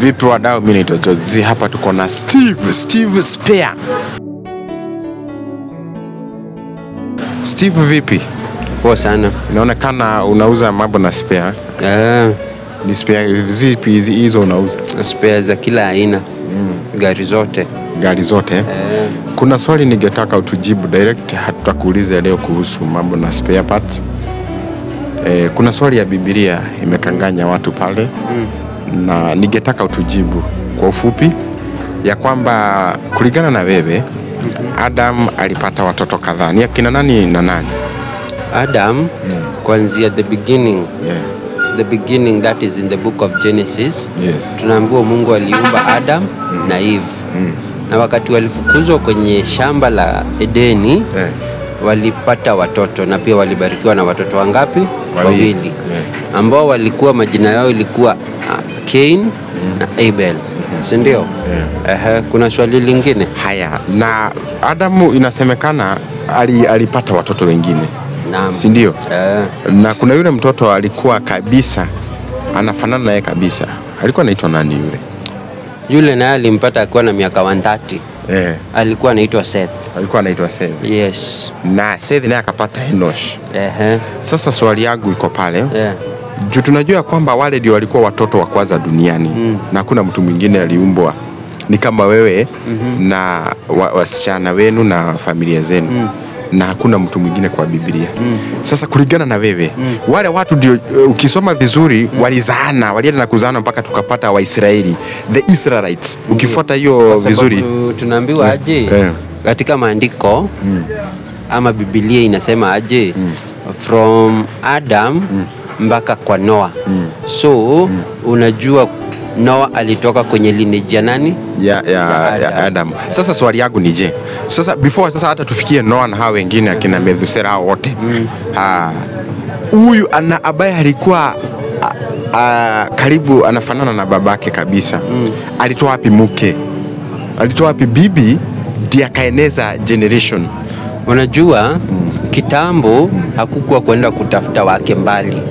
Vipi wadau, mimi naitwa Jozi, hapa tuko na Steve Spare. Steve, vipi? Poa sana. Inaonekana unauza mambo na spare. Ni spare zipi hizo unauza? Spare za kila aina. Gari zote. Gari zote? Kuna swali ningetaka utujibu direct, hatutakuuliza leo kuhusu mambo na spare parts. Kuna swali ya Biblia imekanganya watu pale. Na ningetaka utujibu kwa ufupi ya kwamba kulingana na wewe Adam alipata watoto kadhaa. Ni akina nani na nani? Adam kuanzia the beginning. The beginning, that is in the book of Genesis. Yes. Tunaambiwa Mungu aliumba Adam na Eve. Na wakati walifukuzwa kwenye shamba la Edeni, walipata watoto na pia walibarikiwa na watoto wangapi? Wawili. Ambao walikuwa majina yao ilikuwa Cain na Abel. Si ndio? Kuna swali lingine? Haya, na Adamu inasemekana alipata watoto wengine. Naam. Si ndio? Na kuna yule mtoto alikuwa kabisa anafanana naye kabisa. Alikuwa anaitwa nani yule? Yule naye alimpata akiwa na miaka 130. Alikuwa anaitwa Seth. Alikuwa anaitwa Seth. Yes. Na Seth naye akapata Enosh. Sasa swali yangu iko pale. Juu tunajua kwamba wale ndio walikuwa watoto wa kwanza duniani. Na hakuna mtu mwingine aliumbwa ni kama wewe na wasichana wenu na familia zenu. Na hakuna mtu mwingine kwa Biblia. Sasa kulingana na wewe, wale watu ndio ukisoma vizuri walizaana, walienda na kuzaana mpaka tukapata Waisraeli, the Israelites. Ukifuata hiyo vizuri, tunaambiwa aje katika maandiko ama Biblia inasema aje from Adam mpaka kwa Noah. So unajua Noah alitoka kwenye lineage ya nani? Ya Adam. Sasa swali yangu ni je, sasa before sasa hata tufikie Noah na hao wengine akina Methusela hao wote, huyu ambaye alikuwa karibu anafanana na babake kabisa, alitoa wapi mke? Alitoa wapi bibi ndiye akaeneza generation? Unajua kitambo hakukuwa kwenda kutafuta wake mbali.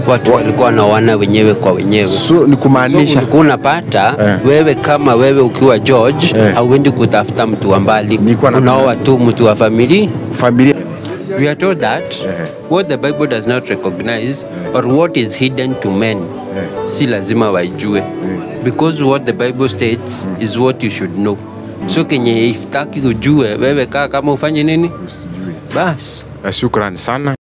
Watu walikuwa wanaoana wenyewe kwa wenyewe. So ni kumaanisha unapata wewe kama wewe ukiwa George hauendi kutafuta mtu wa mbali, unaoa tu mtu wa familia. We are told that what the Bible does not recognize or what is hidden to men si lazima waijue, because what the Bible states is what you should know. So kenye iftaki ujue wewe kama ufanye nini? Usijue. Bas. Shukrani sana.